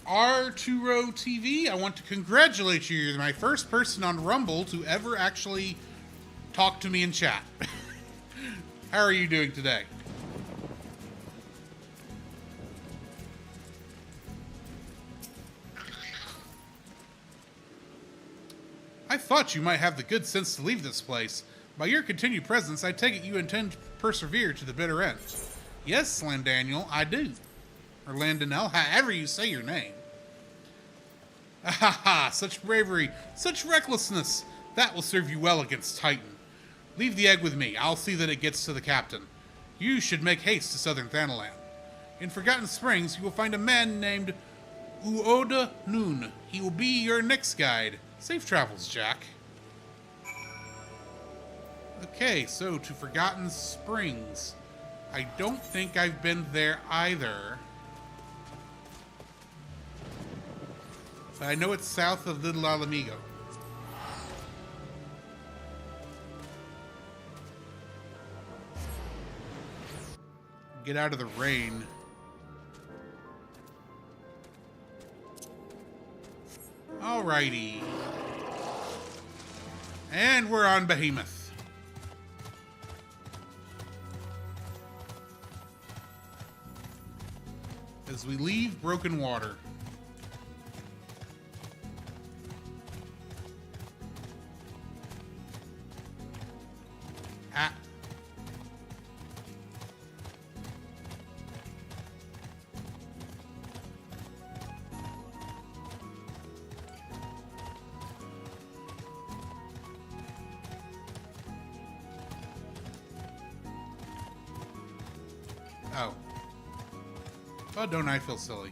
R2Ro TV, I want to congratulate you. You're my first person on Rumble to ever actually talk to me in chat. How are you doing today? I thought you might have the good sense to leave this place. By your continued presence, I take it you intend to persevere to the bitter end. Yes, Landaniel, I do. Or Landinel, however you say your name. Ha, such bravery, such recklessness. That will serve you well against Titan. Leave the egg with me. I'll see that it gets to the captain. You should make haste to southern Thanalan. In Forgotten Springs, you will find a man named Uoda Noon. He will be your next guide. Safe travels, Jack. Okay, so to Forgotten Springs. I don't think I've been there either. But I know it's south of Little Alamigo. Get out of the rain. Alrighty. And we're on Behemoth. As we leave Broken Water. Ah. Oh. Oh, don't I feel silly?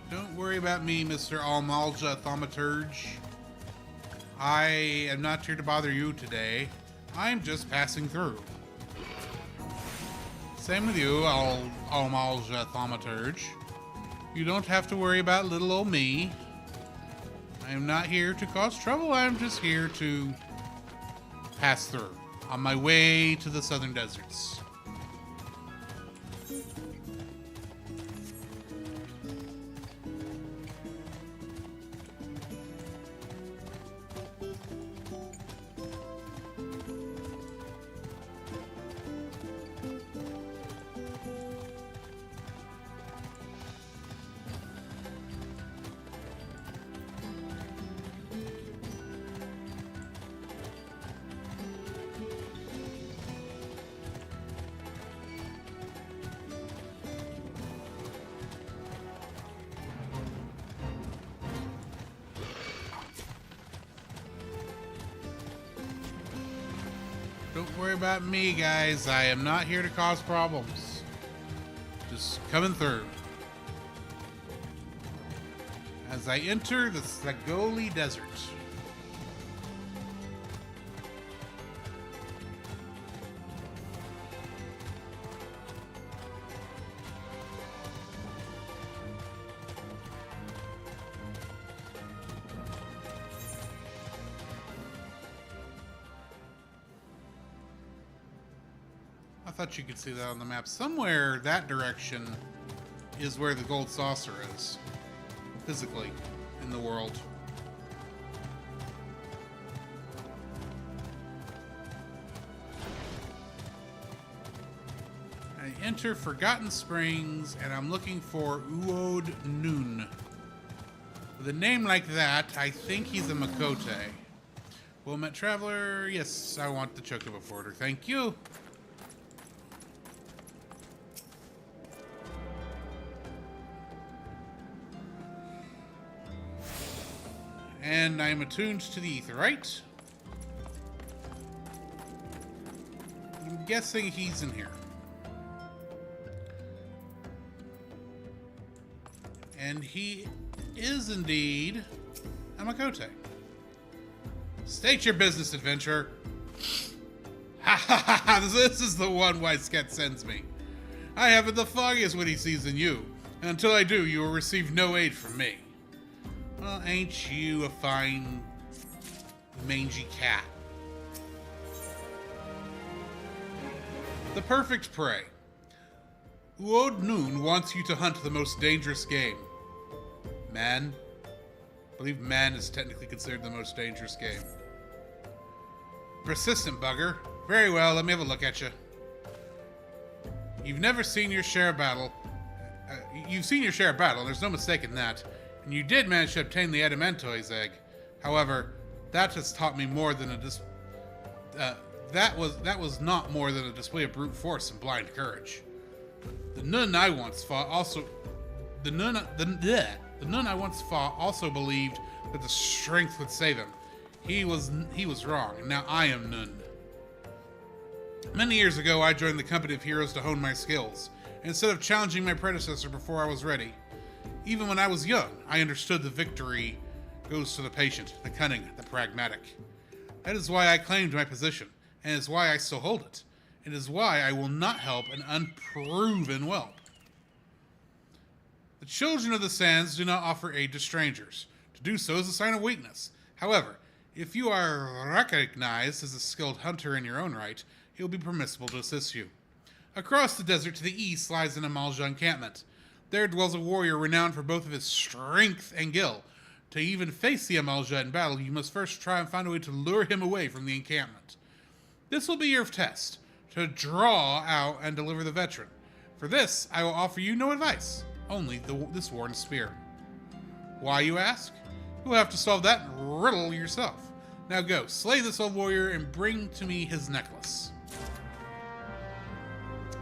Don't worry about me, Mr. Almalja Thaumaturge. I am not here to bother you today. I'm just passing through. Same with you, Almalja Thaumaturge. You don't have to worry about little old me. I am not here to cause trouble. I'm just here to pass through on my way to the southern deserts. Don't worry about me, guys. I am not here to cause problems. Just coming through. As I enter the Slagoli Desert. I thought you could see that on the map. Somewhere that direction is where the gold saucer is. Physically, in the world. I enter Forgotten Springs, and I'm looking for Uod Nun. With a name like that, I think he's a Makote. Well-met traveler, yes, I want the Chocobo Porter. Thank you. And I'm attuned to the Aetheryte. I'm guessing he's in here. And he is indeed a Makote. State your business, adventurer. Ha ha ha ha! This is the one Wysket sends me. I haven't the foggiest what he sees in you. And until I do, you will receive no aid from me. Well, ain't you a fine, mangy cat? The perfect prey. Uod Nun wants you to hunt the most dangerous game. Man. I believe man is technically considered the most dangerous game. Persistent bugger. Very well, let me have a look at you. You've never seen your share of battle. You've seen your share of battle, there's no mistake in that. And you did manage to obtain the Adamantoise egg. However, that has taught me more than that was not more than a display of brute force and blind courage. The nun I once fought also believed that the strength would save him. He was wrong, and now I am Nun. Many years ago, I joined the company of heroes to hone my skills, instead of challenging my predecessor before I was ready. Even when I was young, I understood the victory goes to the patient, the cunning, the pragmatic. That is why I claimed my position, and it is why I still hold it. It is why I will not help an unproven whelp. The children of the sands do not offer aid to strangers. To do so is a sign of weakness. However, if you are recognized as a skilled hunter in your own right, it will be permissible to assist you. Across the desert to the east lies an Amalja encampment. There dwells a warrior renowned for both of his strength and gil. To even face the Amalja in battle, you must first try and find a way to lure him away from the encampment. This will be your test, to draw out and deliver the veteran. For this, I will offer you no advice, only this worn spear. Why, you ask? You'll have to solve that riddle yourself. Now go, slay this old warrior and bring to me his necklace.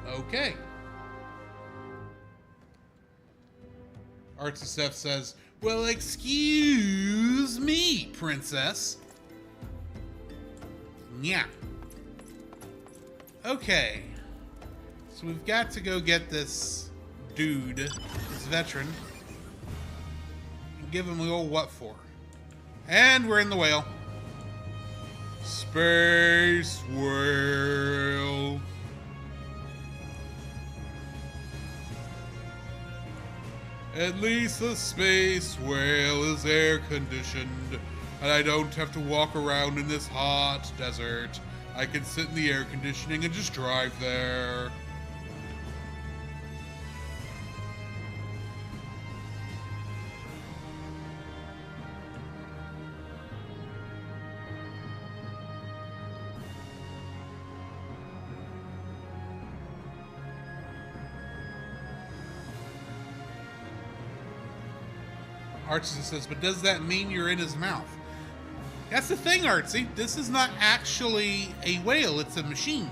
Okay. Artsisef says, well, excuse me, princess. Yeah. Okay. So we've got to go get this dude, this veteran, and give him the old what for. And we're in the whale. Space whale. At least the space whale is air conditioned, and I don't have to walk around in this hot desert. I can sit in the air conditioning and just drive there. Artsy says, but does that mean you're in his mouth? That's the thing, Artsy. This is not actually a whale, it's a machine.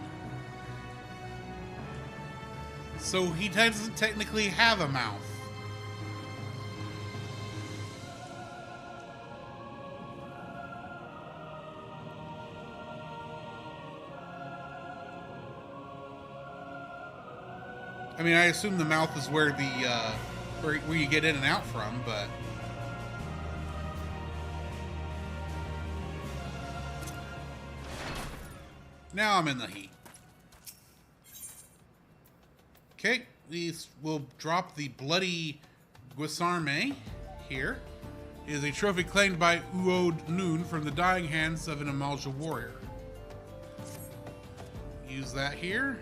So he doesn't technically have a mouth. I mean, I assume the mouth is where the where you get in and out from, but now I'm in the heat. Okay, we'll drop the bloody Guisarme here. It is a trophy claimed by Uod Noon from the dying hands of an Amalja warrior. Use that here.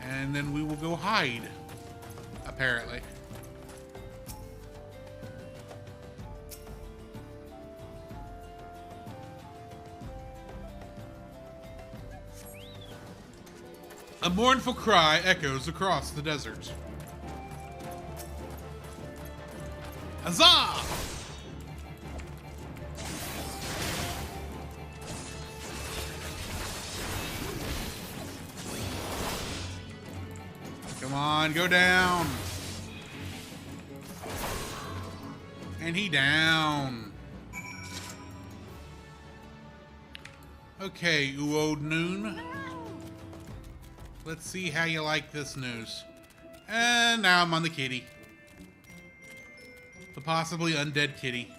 And then we will go hide, apparently. A mournful cry echoes across the desert. Huzzah! Come on, go down. And he down. Okay, Uod Noon. Let's see how you like this news. And now I'm on the kitty. The possibly undead kitty.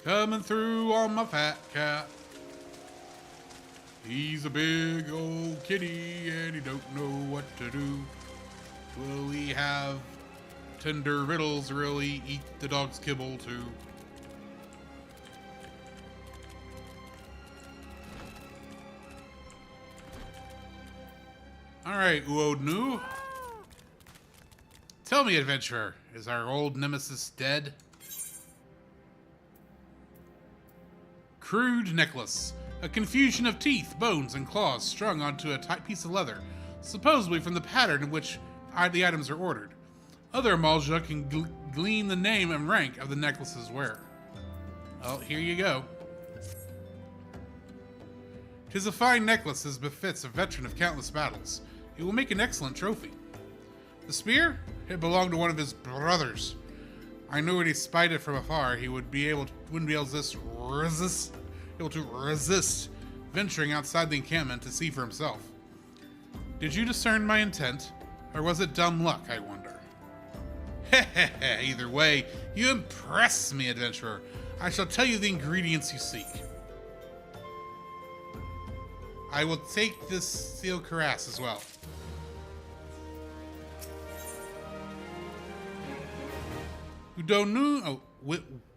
Coming through on my fat cat. He's a big old kitty and he don't know what to do. Will he have tender riddles or will he eat the dog's kibble too? Alright, Uod Nu. Tell me, adventurer, is our old nemesis dead? Crude necklace. A confusion of teeth, bones, and claws strung onto a tight piece of leather, supposedly from the pattern in which the items are ordered. Other Amalja can glean the name and rank of the necklace's wearer. Well, here you go. 'Tis a fine necklace as befits a veteran of countless battles. It will make an excellent trophy. The spear? It belonged to one of his brothers. I knew when he spied it from afar, he wouldn't be able to resist venturing outside the encampment to see for himself. Did you discern my intent, or was it dumb luck, I wonder? Either way, you impress me, adventurer. I shall tell you the ingredients you seek. I will take this steel cuirass as well.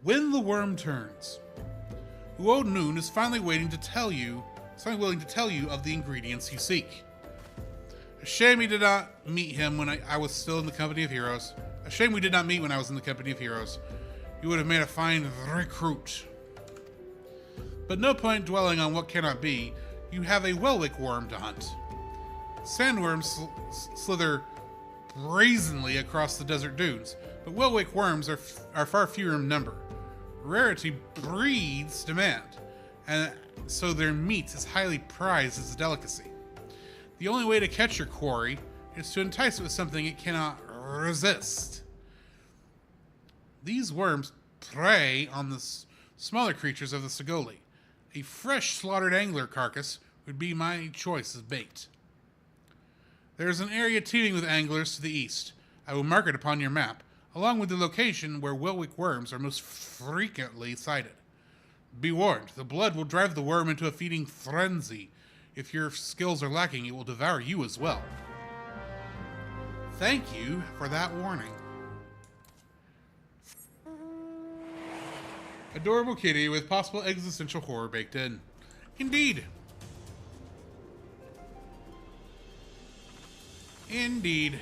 When the worm turns. Uodnoon is finally willing to tell you of the ingredients you seek. A shame we did not meet him when I was still in the company of heroes. A shame we did not meet when I was in the company of heroes. You would have made a fine recruit. But no point dwelling on what cannot be. You have a Welwick worm to hunt. Sandworms slither brazenly across the desert dunes, but Welwick worms are far fewer in number. Rarity breeds demand, and so their meat is highly prized as a delicacy. The only way to catch your quarry is to entice it with something it cannot resist. These worms prey on the smaller creatures of the Sagoli. A fresh slaughtered angler carcass would be my choice as bait. There is an area teeming with anglers to the east. I will mark it upon your map, along with the location where Welwick worms are most frequently sighted. Be warned, the blood will drive the worm into a feeding frenzy. If your skills are lacking, it will devour you as well. Thank you for that warning. Adorable kitty with possible existential horror baked in. Indeed. Indeed.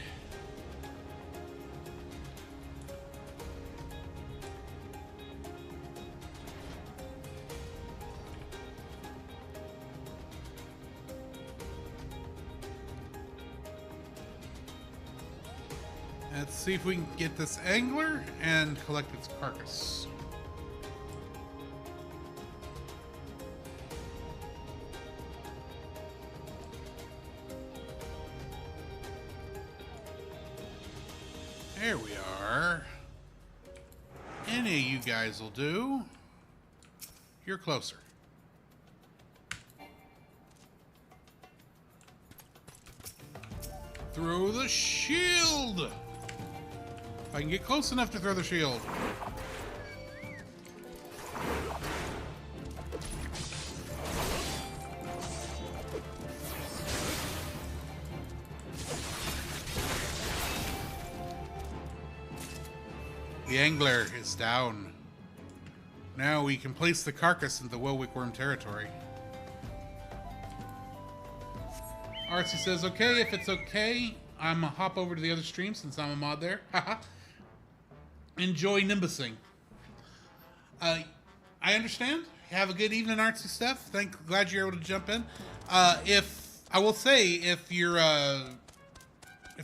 Let's see if we can get this angler and collect its carcass. There we are. Any of you guys will do. You're closer. Throw the shield! If I can get close enough to throw the shield. The angler is down. Now we can place the carcass in the Welwick worm territory. Artsy says, okay, if it's okay, I'm gonna hop over to the other stream since I'm a mod there. Enjoy Nimbusing. I understand. Have a good evening, Artsy Steph. Glad you're able to jump in. If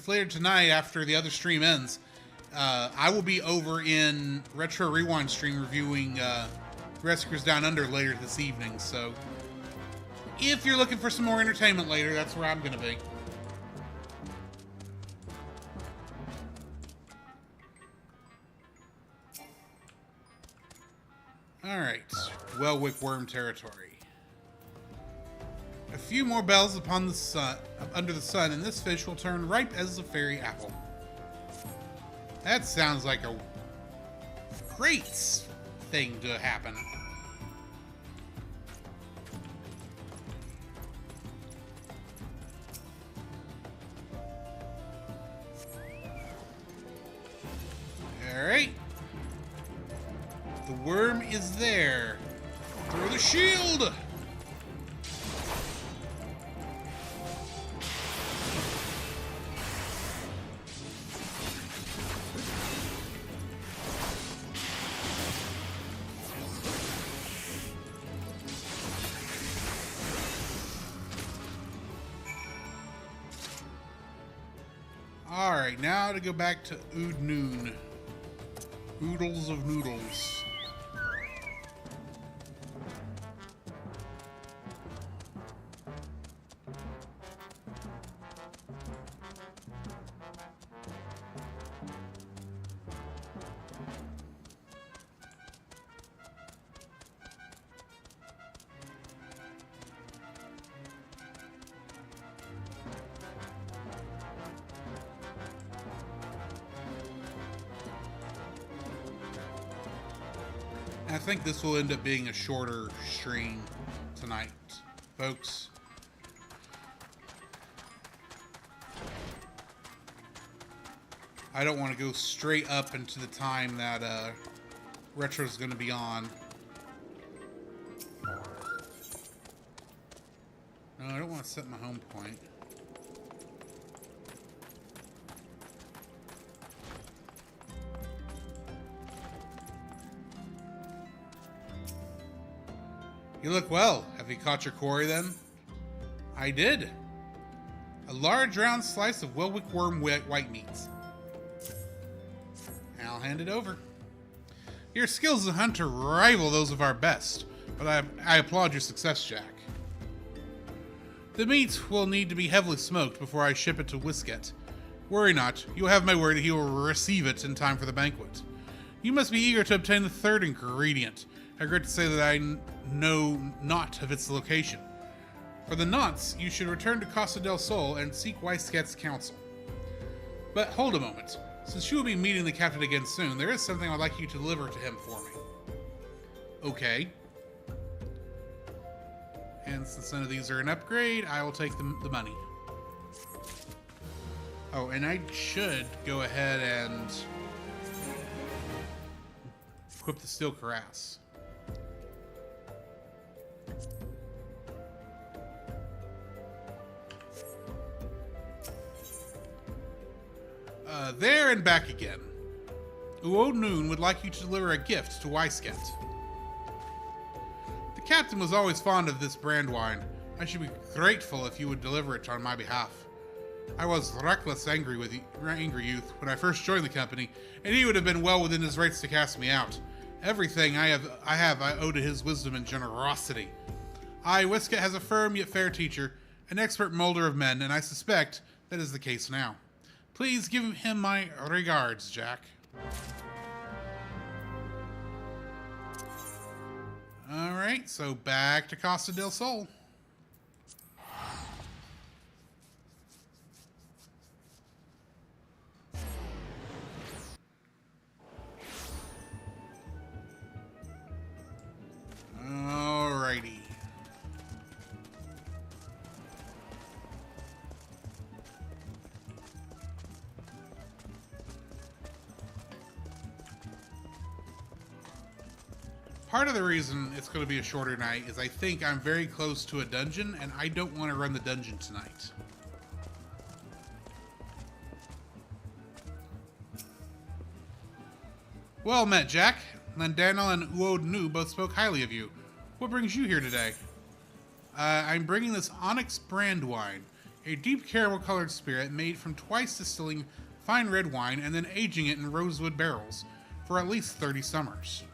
later tonight after the other stream ends, I will be over in Retro Rewind stream reviewing Rescuers Down Under later this evening, so if you're looking for some more entertainment later, that's where I'm going to be. Alright, Welwick worm territory. A few more bells upon the sun, under the sun, and this fish will turn ripe as a fairy apple. That sounds like a great thing to happen. Alright. The worm is there. Throw the shield! Alright, now to go back to Ood Noon. Oodles of noodles. I think this will end up being a shorter stream tonight, folks. I don't want to go straight up into the time that Retro is going to be on. No, I don't want to set my home point. You look well. Have you caught your quarry then? I did. A large round slice of Welwick worm white meats. I'll hand it over. Your skills as a hunter rival those of our best, but I applaud your success, Jack. The meat will need to be heavily smoked before I ship it to Whisket. Worry not, you'll have my word that he will receive it in time for the banquet. You must be eager to obtain the third ingredient. I regret to say that I know not of its location. For the nonce, you should return to Costa del Sol and seek Wyskett's counsel. But hold a moment. Since you will be meeting the captain again soon, there is something I'd like you to deliver to him for me. Okay. And since none of these are an upgrade, I will take the money. Oh, and I should go ahead and equip the Steel Cuirass. There and back again. Uod Noon would like you to deliver a gift to Wysket. The captain was always fond of this brand wine. I should be grateful if you would deliver it on my behalf. I was reckless angry youth when I first joined the company, and he would have been well within his rights to cast me out. Everything I owe to his wisdom and generosity. Wysket has a firm yet fair teacher, an expert molder of men, and I suspect that is the case now. Please give him my regards, Jack. Alright, so back to Costa del Sol. Alrighty. Part of the reason it's going to be a shorter night is I think I'm very close to a dungeon, and I don't want to run the dungeon tonight. Well met, Jack. Landannel and Uod Nu both spoke highly of you. What brings you here today? I'm bringing this Onyx brand wine, a deep caramel-colored spirit made from twice distilling fine red wine and then aging it in rosewood barrels for at least 30 summers.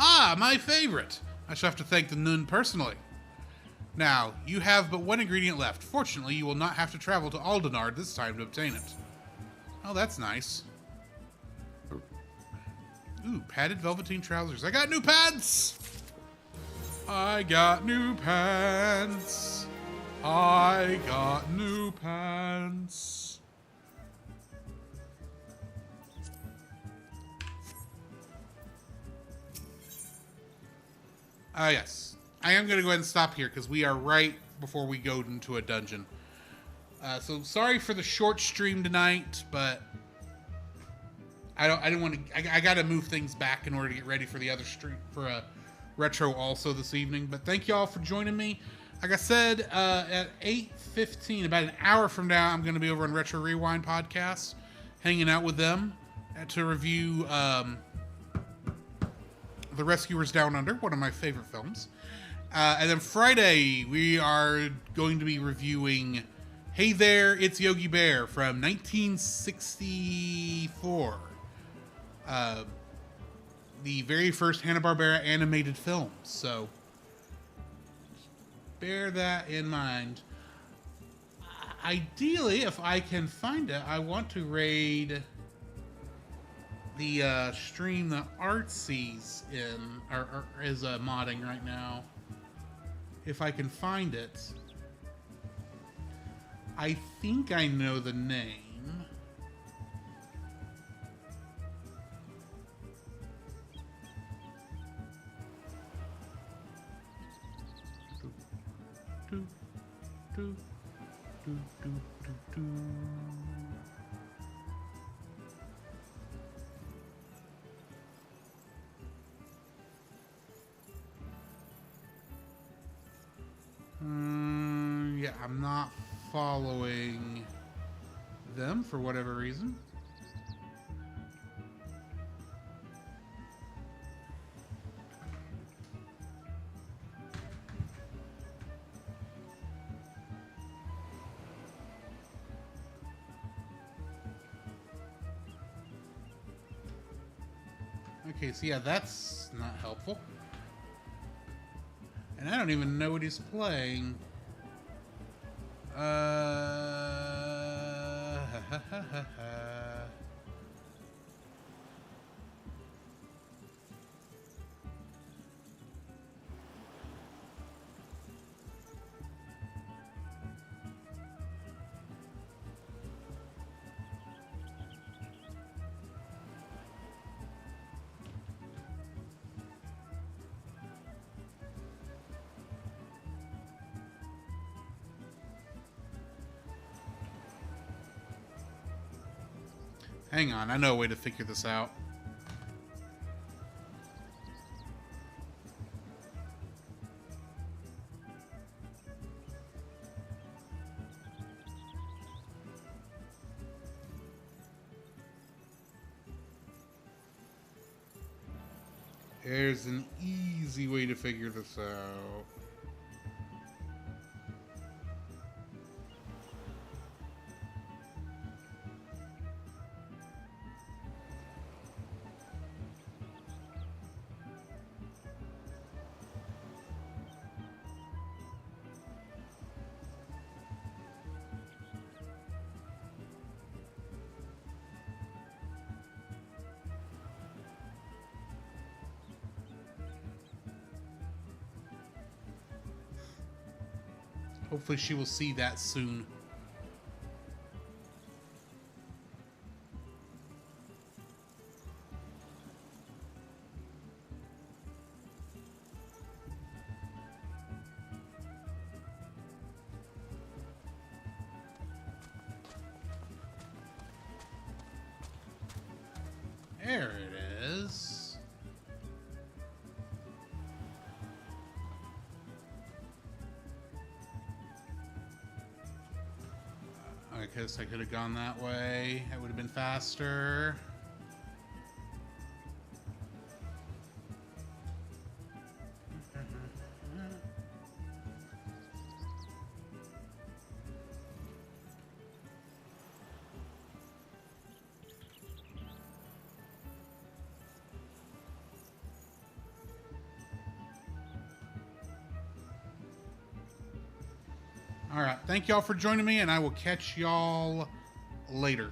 Ah, my favorite! I shall have to thank the Nun personally. Now, you have but one ingredient left. Fortunately, you will not have to travel to Aldenard this time to obtain it. Oh, that's nice. Ooh, padded velveteen trousers. I got new pants! I got new pants. I got new pants. Yes. I am going to go ahead and stop here because we are right before we go into a dungeon. So sorry for the short stream tonight, but I didn't want to. I got to move things back in order to get ready for the other stream for a retro also this evening. But thank you all for joining me. Like I said, at 8:15, about an hour from now, I'm going to be over on Retro Rewind podcast, hanging out with them to review The Rescuers Down Under, one of my favorite films. And then Friday, we are going to be reviewing Hey there, it's Yogi Bear from 1964. The very first Hanna-Barbera animated film. So bear that in mind. Ideally, if I can find it, I want to raid the stream that Artsy's in, or is modding right now. If I can find it. I think I know the name. Yeah, I'm not following them for whatever reason. Okay, so yeah, that's not helpful. And I don't even know what he's playing. Hang on, I know a way to figure this out. There's an easy way to figure this out. Hopefully she will see that soon. There it is. I guess I could have gone that way. That would have been faster. All right. Thank y'all for joining me, and I will catch y'all later.